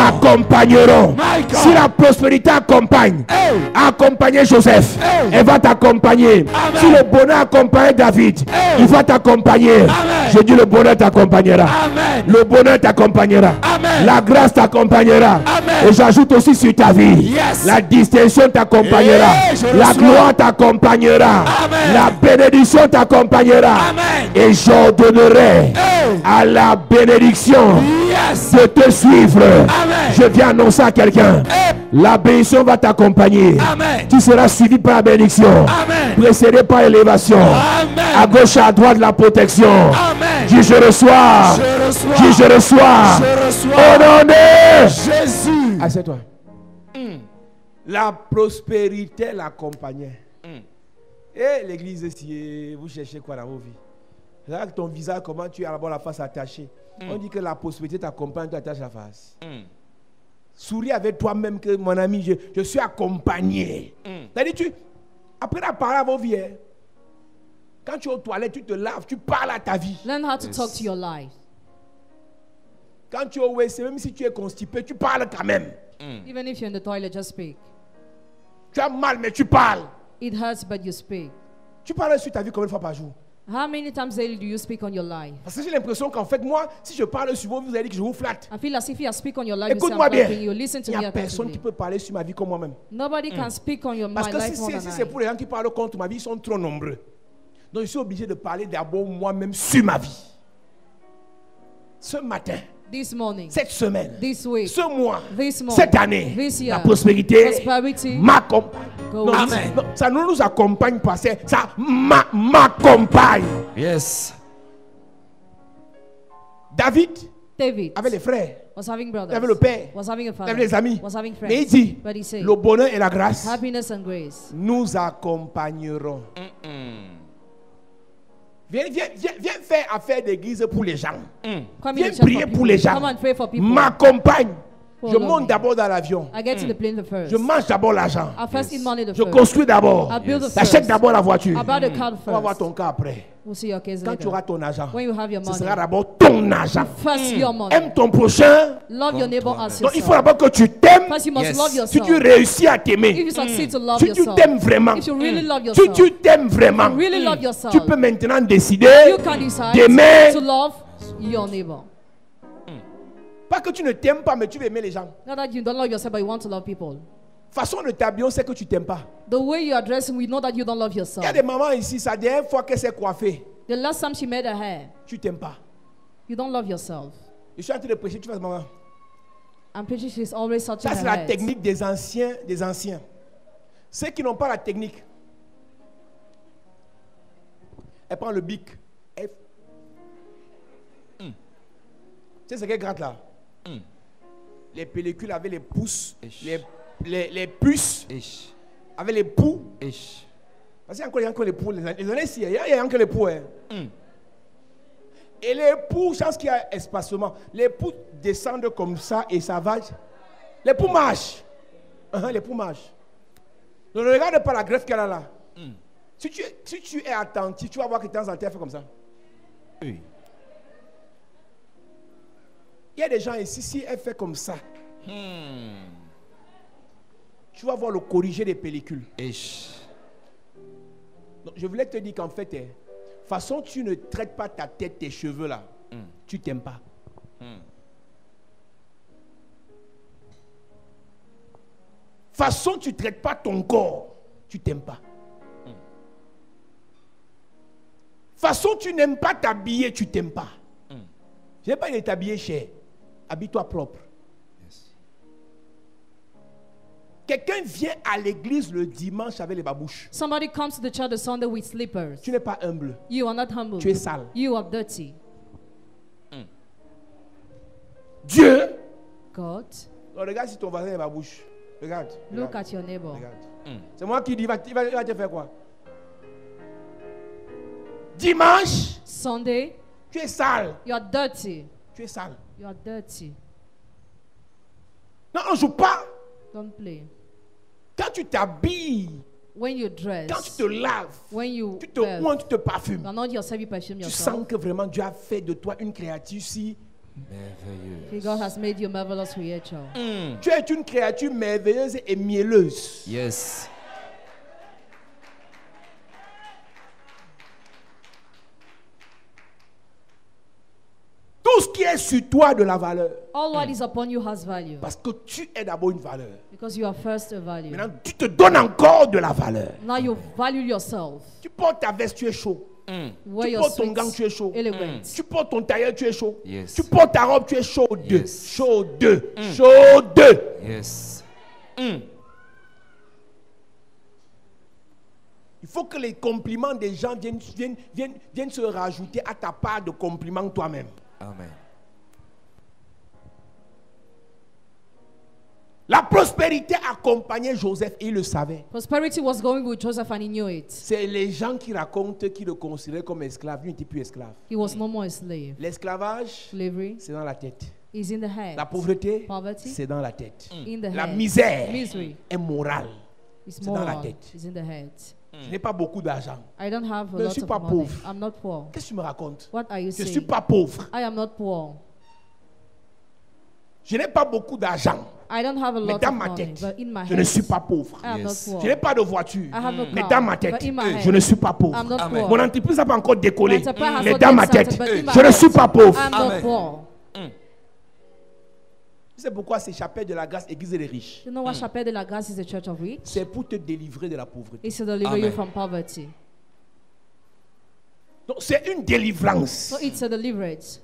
m'accompagneront. Si la prospérité accompagne, accompagner Joseph, elle va t'accompagner. Si le bonheur accompagne David, il va t'accompagner. Je dis le bonheur t'accompagnera. Le bonheur t'accompagnera. La grâce t'accompagnera. Et j'ajoute aussi sur ta vie, la distinction t'accompagnera. La gloire t'accompagnera. La bénédiction t'accompagnera. Et j'ordonnerai à la bénédiction de te suivre. Je viens annoncer à quelqu'un, la bénédiction va t'accompagner. Tu seras suivi par la bénédiction, précédé par l'élévation. À gauche, à droite, la protection. Dis je reçois. Dis je reçois. Au nom de Jésus. Assieds-toi. La prospérité l'accompagnait. Et l'église ici, vous cherchez quoi dans vos vies? Regarde ton visage, comment tu as d'abord la face attachée. On dit que la prospérité t'accompagne, tu attaches la face. Souris avec toi-même que mon ami, je suis accompagné. C'est-à-dire, après la parole à vos vies, Quand tu es aux toilettes, tu te laves, tu parles à ta vie. Learn how to talk to your life. Quand tu es au WC, même si tu es constipé, tu parles quand même. Even if you're in the toilet, just speak. Tu as mal, mais tu parles. It hurts, but you speak. Tu parles sur ta vie combien de fois par jour? How many times daily do you speak on your life? Parce que j'ai l'impression qu'en fait, moi, si je parle sur vous, vous allez dire que je vous flatte. I feel as if you speak on your life, you say I'm Écoute-moi bien. flatting you. Listen to Il me n'y a personne qui attentively. peut parler sur ma vie comme moi-même. Nobody can speak on your Parce my que life more si than c'est I. pour les gens qui parlent contre ma vie, ils sont trop nombreux. Donc je suis obligé de parler d'abord moi-même sur ma vie. Ce matin, This morning, cette semaine, this week, ce mois, this month, cette année, this year, la prospérité prosperity m'accompagne. go Non, with non, you. non, ça ne nous accompagne pas, ça m'accompagne. Yes. David David avait les frères, was having il brothers, avait le père, was having a il father, avait les amis. was having Mais il friends. dit, But he said, le bonheur et la grâce happiness and grace nous accompagneront. Viens faire affaire d'église pour les gens. come Viens in the church prier for pour people. les gens. Come and pray for people. M'accompagne. Je Follow monte me. d'abord dans l'avion. I get to the plane the first. Je mange d'abord l'argent. I first eat money the Je first. construis d'abord. I build the J'achète first. d'abord la voiture. I buy the car On va voir first. ton cas après. We'll see your case Quand tu later. auras ton argent, When you have your ce money, sera d'abord ton argent. first your money. Aime ton prochain. Love your neighbor as Donc il faut yourself. d'abord que tu t'aimes. First you must Yes. love Si yourself. tu réussis à If t'aimer, you succeed to love si tu yourself, t'aimes vraiment, if you really love si yourself, tu t'aimes vraiment, you really love yourself, tu peux maintenant décider you can decide d'aimer. to love your neighbor. Pas que tu ne t'aimes pas, mais tu veux aimer les gens. Not that you don't love yourself, but you want to love people. Façon de t'habiller, on sait que tu t'aimes pas. The way you are dressing, we know that you don't love Il y yourself. a des mamans ici, sa dernière fois qu'elle s'est coiffée, The last time she made her hair, tu t'aimes pas. you don't love yourself. Je suis en train de prêcher, tu fasses maman. I'm pretty sure she's always touching Ça, c'est her la head. technique des anciens, des anciens. Ceux qui n'ont pas la technique, elle prend le bic. Elle... Tu sais ce qu'elle gratte là? Les pellicules avaient les pouces, les puces Ish. avaient les poux. Ish. Parce qu'il y a encore les poux. Les années ici, il y a encore les poux. Hein. Et les poux, chance qu'il y a espacement. Les poux descendent comme ça et ça va. Les poux marchent. Les poux marchent. Ne regarde pas la greffe qu'elle a là. Si tu es attentif, tu vas voir que de temps en temps, elle fait comme ça. Oui. Il y a des gens ici, si elle fait comme ça, tu vas voir le corriger des pellicules. Ish. Donc, je voulais te dire qu'en fait, façon tu ne traites pas ta tête, tes cheveux là, tu t'aimes pas. Façon tu traites pas ton corps, tu t'aimes pas. Façon tu n'aimes pas t'habiller, tu t'aimes pas. Je n'ai pas de t'habiller cher. Habille-toi propre. Quelqu'un vient à l'église le dimanche avec les babouches. Somebody comes to the church on Sunday with slippers. Tu n'es pas humble. You are not humble. Tu es sale. You are dirty. Dieu. God, Regarde si ton voisin est babouche. Regarde. look Regarde. at your neighbor. Regarde. C'est moi qui dis, il va te faire quoi? Dimanche, Sunday, tu es sale. you are dirty. Tu es sale. You are dirty. Non, on ne joue pas. Don't play. Quand tu t'habilles, When you dress, quand tu te laves, when you tu te bath, oins, tu te you parfumes. anoint yourself, you perfume Tu yourself. sens que vraiment Dieu a fait de toi une créature si. Merveilleux. God has made you a marvelous creature. Tu es une créature merveilleuse et mielleuse. Yes. Tout ce qui est sur toi a de la valeur. All what is upon you has value. Parce que tu es d'abord une valeur. Because you are first a value. Maintenant, tu te donnes encore de la valeur. Now you value yourself. Tu portes ta veste, tu es chaud. Wear Tu your portes ton sweet gant, tu es chaud. elegant. Tu portes ton tailleur, tu es chaud. Yes. Tu portes ta robe, tu es chaude. Yes. Chaude. Chaude. Yes. Il faut que les compliments des gens viennent se rajouter à ta part de compliments toi-même. Amen. La prospérité accompagnait Joseph et il le savait. Prosperity was going with Joseph and he knew it. C'est les gens qui racontent qu'ils le considéraient comme esclave. Lui n'était plus esclave. He was no more a slave. L'esclavage, Slavery c'est dans la tête. is in the head. La pauvreté, Poverty c'est dans la tête. in the La head. misère Misery est morale. is c'est dans la moral. tête. Is in the head. Je n'ai pas beaucoup d'argent. I don't have a Mais je lot suis of pas money. pauvre. I'm not poor. Qu'est-ce que tu me racontes? What are you Je ne suis saying? pas pauvre. I am not poor. Je n'ai pas beaucoup d'argent. I don't have a Mais lot dans of ma money, tête, but in my je ne head, suis pas pauvre. I am not poor. Je n'ai pas de voiture. I have no Mais car, dans ma tête, but in my je head, ne suis pas pauvre. I'm not Amen. poor. Mon entreprise n'a pas encore décollé. My enterprise has Mais not dans yet ma tête, started, but in my je ne head, suis pas pauvre. I'm not Amen. poor. C'est pourquoi c'est Chapelle de la Grâce, Église des riches. You know what Chapelle de la Grâce is the church of rich? C'est pour te délivrer de la pauvreté. It's to deliver Amen. you from poverty. Donc c'est une délivrance. So it's a deliverance.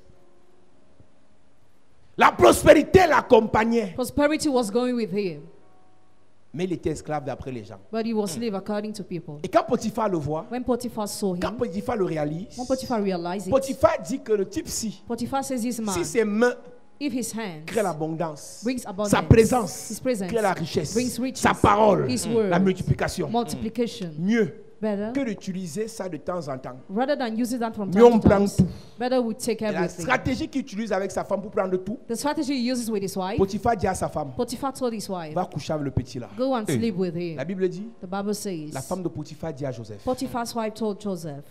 La prospérité l'accompagnait. Prosperity was going with him, Mais il était esclave d'après les gens. but he was slave according to people. Et quand Potiphar le voit, When Potiphar saw quand him, Potiphar le réalise, when Potiphar realized it, Potiphar dit que le type-ci, Potiphar says this man, si ses mains if his hands créent l'abondance, brings abundance, sa présence his presence crée la richesse, brings riches, sa parole, his word, la multiplication. multiplication, Mieux better, que d'utiliser ça de temps en temps. rather than using that from Mieux on time to prend time, tout. better we take Et la everything. stratégie qu'il utilise avec sa femme pour prendre tout, The strategy he uses with his wife, Potiphar dit à sa femme, Potiphar told his wife, va coucher avec le petit là. go and sleep with him. La Bible dit, The Bible says, la femme de Potiphar dit à Joseph, Potiphar's wife told Joseph,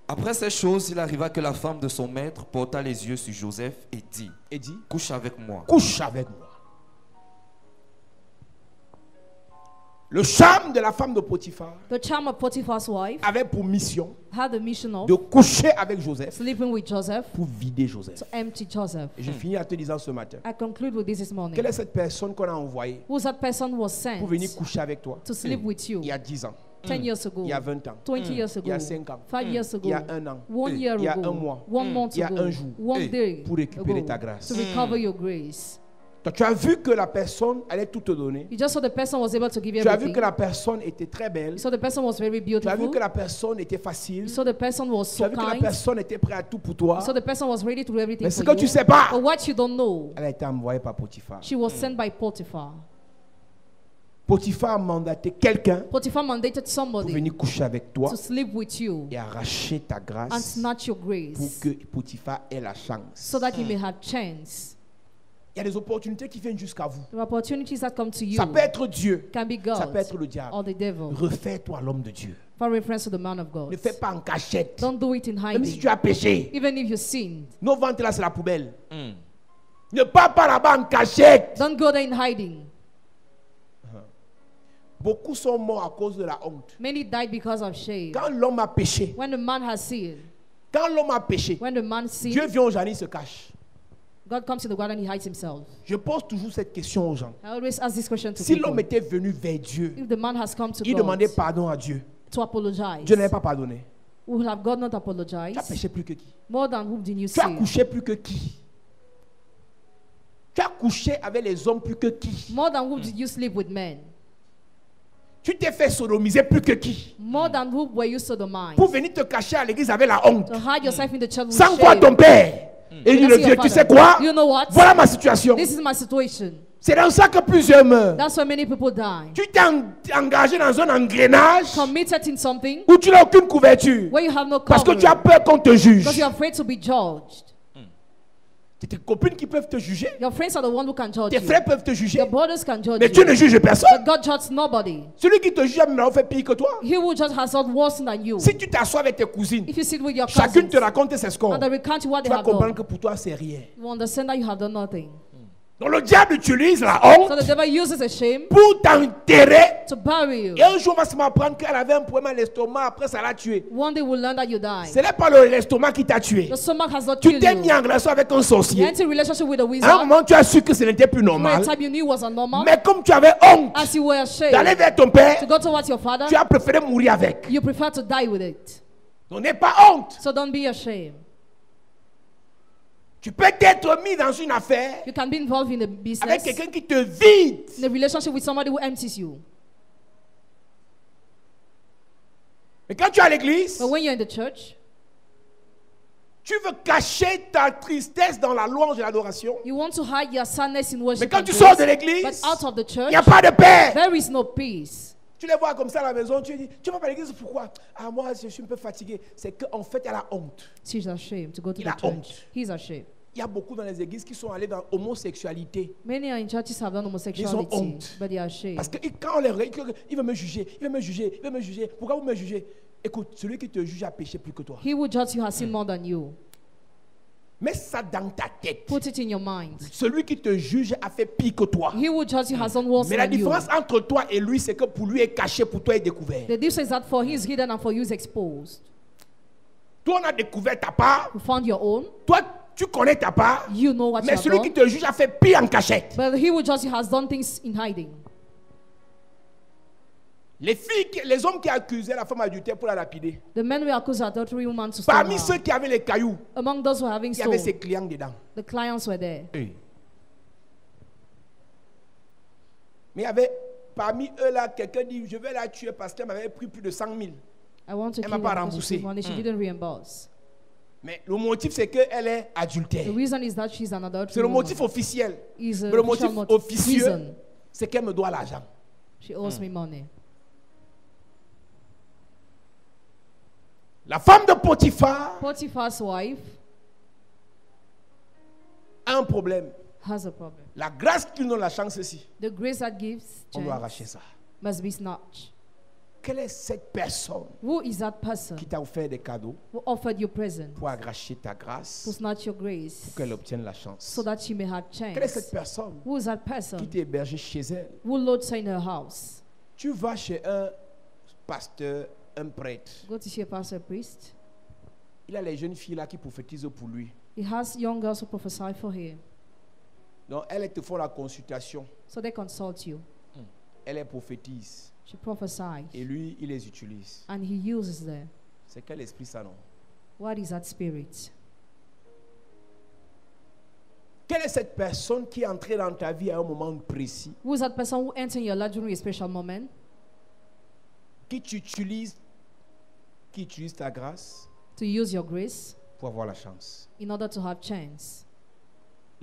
Après ces choses, il arriva que la femme de son maître porta les yeux sur Joseph et dit, couche avec moi. couche avec moi. Le charme de la femme de Potiphar the charm of Potiphar's wife avait pour mission had the mission of de coucher avec Joseph sleeping with Joseph pour vider Joseph. to empty Joseph. Et je finis en te disant ce matin, I conclude with this morning. quelle est cette personne qu'on a envoyée Who's that person was sent pour venir coucher avec toi to sleep with you il y a 10 ans, 10 years ago, il y a 20 ans, 20 years il y ago, a 5 ans, 5 years il y a ago, 1 an, 1 year il y a ago, un mois, 1 month il y a ago, un jour, 1 day pour récupérer ago, ta grâce. to recover your grace. Donc, tu as vu que la personne allait tout te donner. You just saw the person was able to give you Tu as vu everything. que la personne était très belle. You saw the person was very Tu as vu beautiful. que la personne était facile. You saw the person was Tu so as vu que la kind. personne était prête à tout pour toi. You saw the person was ready to do everything Mais ce for que tu you. sais pas, But what you don't know, elle a été envoyée par Potiphar. she was sent by Potiphar. Potiphar a mandaté quelqu'un Potiphar mandated pour somebody venir coucher avec toi to sleep with you et arracher ta and grâce snatch your pour grace que Potiphar ait la chance. so that you may have chance. Il y a des opportunités qui viennent jusqu'à vous. The opportunities that come to you Ça peut être Dieu, can be ça God peut être le diable. or the devil. Refais-toi l'homme de Dieu. For reference to the man of God. Ne fais pas en cachette. Don't do it in Même si hiding. tu as péché, Even if you sinned, nos ventes là c'est la poubelle. Ne pars pas là-bas en cachette. don't go there in hiding. Beaucoup sont morts à cause de la honte. Many died because of shame. Quand l'homme a péché, When the man has sinned, quand l'homme a péché, when the man Dieu sins, vient au jardin, il se cache. God comes to the garden and he hides himself. Je pose toujours cette question aux gens. I always ask this question to Si people. l'homme était venu vers Dieu, If the man has come to il God demandait pardon à Dieu. to apologize, Dieu n'avait pas pardonné. will have God not Tu as apologized? péché plus que qui? More than whom did you Tu as sin? couché plus que qui? Tu as couché avec les hommes plus que qui? More than whom did you sleep with men? Tu t'es fait sodomiser plus que qui? More than who were you sodomized? Pour venir te cacher à l'église avec la honte. To hide yourself in the church with Sans voir shame. ton père. Et dit That's le your Dieu, tu father. sais quoi? You know what? Voilà ma situation. This is my situation. C'est dans ça que plusieurs meurent. That's why many people die. Tu t'es engagé dans un engrenage Committed in something où tu n'as aucune couverture. where you have no Parce que covering. tu as peur qu'on te juge. Because you're afraid to be judged. C'est tes copines qui peuvent te juger. Your friends are the one who can judge Tes you. frères peuvent te juger. Your brothers can judge Mais you. Dieu ne juge personne. But God judges nobody. Celui qui te juge a même fait pire que toi. He will judge has not worse than you. Si tu t'assois avec tes cousines, If you sit with your chacune cousins te raconte ses scores. and they recount what Tu they vas have comprendre done, que pour toi, c'est rien. you understand that you have done nothing. Donc le diable utilise la So honte the devil uses a shame pour t'enterrer. to bury you. Et un jour, on va se m'apprendre qu'elle avait un problème à l'estomac. Après, ça l'a tué. One day we'll learn that you Ce died. n'est pas l'estomac qui t'a tué. The stomach has not Tu killed t'es mis you. en relation avec un You sorcier. entered a relationship with a À un wizard. moment, tu as su que ce n'était plus For a normal. time you knew it was abnormal. Mais comme tu avais honte As you were d'aller ashamed vers ton père, to go towards your father, tu as préféré mourir avec. you prefer to die with it. Donc n'aie pas honte. So don't be ashamed. Tu peux être mis dans une affaire You can be involved in a avec business, quelqu'un qui te vide. in a relationship with somebody who empties you. Mais quand tu es à l'église, But when you're in the church, tu veux cacher ta tristesse dans la louange et l'adoration. you want to hide your sadness in Mais worship quand and tu sors de praise. l'église, But out of the il church, n'y a pas de paix. there is no peace. Tu les vois comme ça à la maison, tu dis, tu vas pas à l'église, pourquoi? Moi, je suis un peu fatigué. C'est qu'en fait, elle a honte. She's ashamed to go to Il the a honte. church. He's ashamed. Il y a beaucoup dans les églises qui sont allés dans l'homosexualité. Many are in churches have done homosexuality, honte. but they are ashamed. Parce que quand on les regarde, il veut me juger, il veut me juger, il veut me juger. Pourquoi vous me jugez? Écoute, celui qui te juge a péché plus que toi. He who judges you has sinned more than you. Mets ça dans ta tête. Put it in your mind. Celui qui te juge a fait pire que toi. He who judges you has done worse Mais la than you. différence entre toi et lui, c'est que pour lui est caché, pour toi est découvert. The difference is that for he is hidden and for you is exposed. Toi, on a découvert ta part. You found your own. Toi, tu connais ta part. You know what you Mais have celui done. qui te juge a fait pire en cachette. But he who judges you has done things in hiding. Les hommes qui accusaient la femme adultère pour la lapider. The men were accused of adultery woman to stone Parmi her. ceux qui avaient les cailloux, Among those who were having il y avait stone, ses clients dedans. the clients were there. Mais il y avait parmi eux là, quelqu'un dit, je vais la tuer parce qu'elle m'avait pris plus de 100 000. I want to Elle kill m'a her pas because remboursé. she wanted, she didn't reimburse. Mais le motif c'est qu'elle est adultère. The reason is that she's an C'est adultery le woman. motif officiel. Is a Mais le motif official motive. officieux, Reason. c'est qu'elle me doit l'argent. She owes me money. La femme de Potiphar Potiphar's wife a un problème. has a problem. La grâce qui nous donne la chance ici, The grace that gives on doit chance arracher ça. must be snatched. Quelle est cette personne Who is that person qui t'a offert des cadeaux who offered you present pour arracher ta grâce, to snatch your grace pour qu'elle obtienne la chance? so that she may have Quelle est cette chance? personne Who is that qui person t'est hébergé chez elle? who loads her in her house? Tu vas chez un pasteur, un prêtre. Go to see a pastor, a priest. Il a les jeunes filles là qui prophétisent pour lui. He has young girls who prophesy for him. Donc elles te font la consultation. So they consult you. Elle les prophétise. She prophesies. Et lui, il les utilise. And he uses them. C'est quel esprit ça, non? What is that spirit? Quelle est cette personne qui est entrée dans ta vie à un moment précis, Who is that person who entered your life during a special moment? qui utilise ta grâce To use your grace pour avoir la chance? in order to have chance.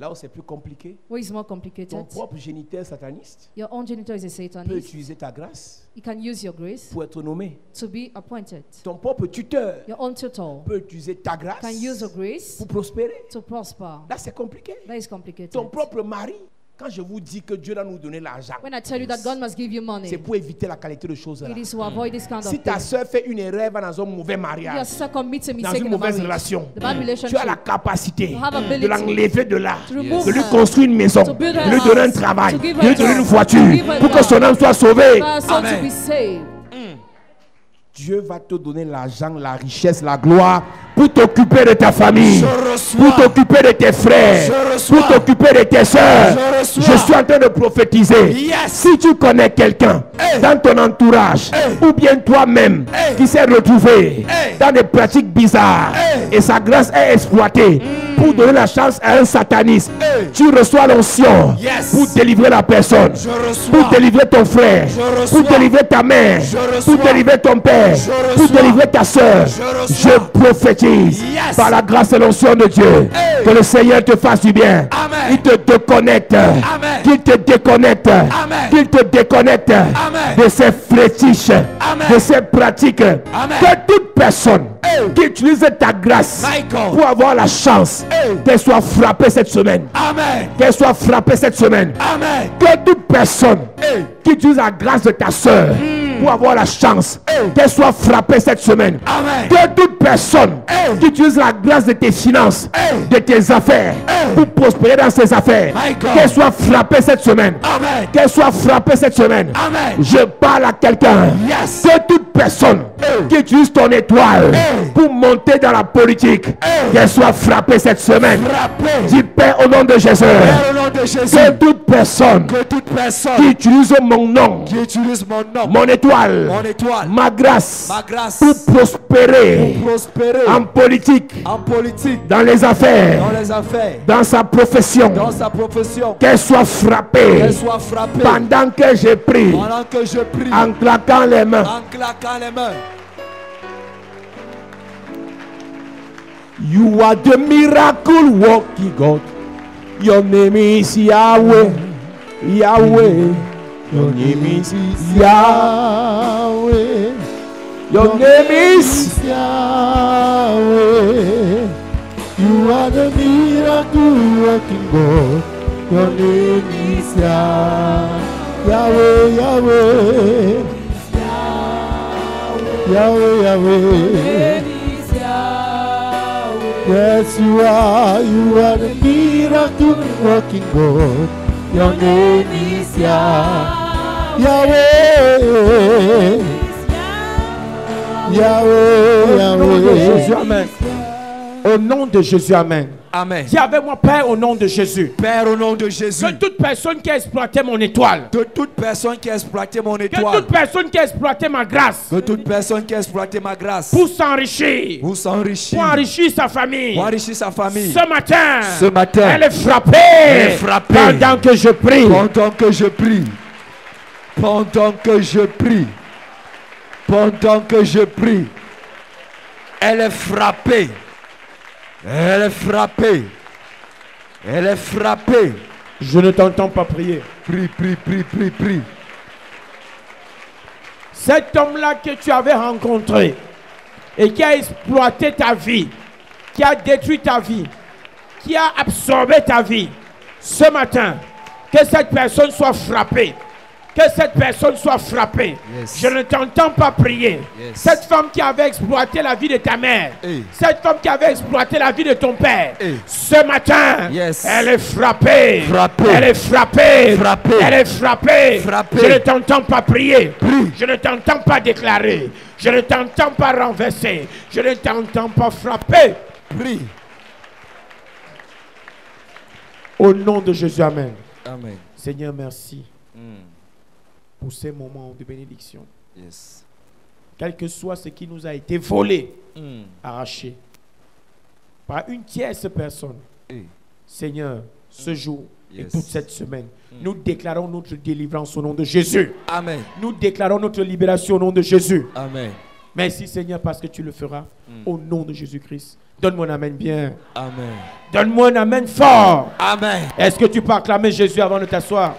Là où c'est plus compliqué, What is more ton complicated? propre géniteur sataniste Your own genitor is a peut Satanist. utiliser ta grâce You can use your grace pour être nommé. to be appointed. Ton propre tuteur Your own tutor peut utiliser ta grâce can use your grace pour prospérer. to prosper. Là, c'est compliqué. That is complicated. Ton propre mari, quand je vous dis que Dieu doit nous donner l'argent, When I tell you that God must give you c'est money, pour éviter la qualité de choses là. it is to avoid this kind of Si ta thing. soeur fait une erreur va dans un mauvais Your mariage, sister commits a dans mistake une in a mauvaise marriage, relation, the bad tu as la relationship, capacité You have de ability l'enlever de là, to remove de lui her, construire une maison, to build de her lui donner un house, travail, to give de her lui donner a une job, voiture, to give her pour que a son job, âme soit sauvée. for her soul to be saved. Dieu va te donner l'argent, la richesse, la gloire pour t'occuper de ta famille, Je reçois. pour t'occuper de tes frères, Je reçois. pour t'occuper de tes soeurs. Je reçois. Je suis en train de prophétiser. Yes. Si tu connais quelqu'un Hey. dans ton entourage Hey. ou bien toi-même Hey. qui s'est retrouvé Hey. dans des pratiques bizarres Hey. et sa grâce est exploitée pour donner la chance à un sataniste, Hey. tu reçois l'onction Yes. pour délivrer la personne, Je reçois. pour délivrer ton frère, Je reçois. pour délivrer ta mère, Je reçois. pour délivrer ton père, Je pour reçois. délivrer ta soeur. Je Je reçois. prophétise Yes. par la grâce et l'onction de Dieu Hey. que le Seigneur te fasse du bien. Amen. Il te déconnecte, Amen. qu'il te déconnecte, Amen. qu'il te déconnecte Amen. de ces fétiches, Amen. de ces pratiques. Amen. Que toute personne Hey. qui utilise ta grâce My God. pour avoir la chance Hey. qu'elle soit frappée cette semaine. Amen. Qu'elle soit frappée cette semaine. Amen. Que toute personne Hey. qui utilise la grâce de ta soeur pour avoir la chance Hey. qu'elle soit frappée cette semaine. Amen. Que toute personne Hey. qui utilise la grâce de tes finances, Hey. de tes affaires, Hey. pour prospérer dans ses affaires, My God. qu'elle soit frappée cette semaine. Amen. Qu'elle soit frappée cette semaine. Amen. Je parle à quelqu'un. Yes. Que toute personne Hey. qui utilise ton étoile Hey. pour monter dans la politique, Hey. qu'elle soit frappée cette semaine. Frappez. Dis Père au nom de Jésus. Père, au nom de Jésus. Que toute personne Que toute personne qui utilise mon nom, qui utilise mon nom, mon étoile, mon étoile, ma grâce, ma grâce, pour prospérer prospérer en politique, en politique, dans les affaires, dans les affaires, dans sa profession, dans sa profession, qu'elle soit frappée qu'elle soit frappée pendant que j'ai pris, pendant que je prie, en claquant les mains. en claquant les mains. You are the miracle working God. Your name is Yahweh. Yahweh. Your name is Yahweh. Your name is Yahweh. You are the miracle working God. Your name is Yahweh, Yahweh. Yahweh, Yahweh. Yes, you are the miracle working God. Your name is Yahweh. Yahweh, Yahweh. Amen. Au nom de Jésus, amen. Amen. Dis avec moi, Père, au nom de Jésus. Père, au nom de Jésus. Que toute personne qui a exploité mon étoile. De toute personne qui a exploité mon Que étoile. toute personne qui a exploité ma grâce. Que toute personne qui a exploité ma grâce. Pour s'enrichir. Pour s'enrichir. Pour enrichir sa famille. Pour enrichir sa famille. Ce matin. Ce matin. Elle est frappée. Elle est frappée. Pendant que je prie. Pendant que je prie. Pendant que je prie. Pendant que je prie. Elle est frappée. Elle est frappée. Elle est frappée. Je ne t'entends pas prier. Prie, prie, prie, prie, prie. Cet homme-là que tu avais rencontré et qui a exploité ta vie, qui a détruit ta vie, qui a absorbé ta vie, ce matin, que cette personne soit frappée. Que cette personne soit frappée. Yes. Je ne t'entends pas prier. Yes. Cette femme qui avait exploité la vie de ta mère. Hey. Cette femme qui avait exploité la vie de ton père. Hey. Ce matin, Yes. elle est frappée. Frappée. Elle est frappée. Frappée. Elle est frappée. Frappée. Je ne t'entends pas prier. Prie. Je ne t'entends pas déclarer. Je ne t'entends pas renverser. Je ne t'entends pas frapper. Prie. Au nom de Jésus, amen. Amen. Seigneur, merci pour ces moments de bénédiction. Yes. Quel que soit ce qui nous a été volé, arraché par une tierce personne, Hey. Seigneur, ce jour et Yes. toute cette semaine, nous déclarons notre délivrance au nom de Jésus. Amen. Nous déclarons notre libération au nom de Jésus. Amen. Merci Seigneur parce que tu le feras au nom de Jésus-Christ. Donne-moi un amen bien. Amen. Donne-moi un amen fort. Amen. Est-ce que tu peux acclamer Jésus avant de t'asseoir?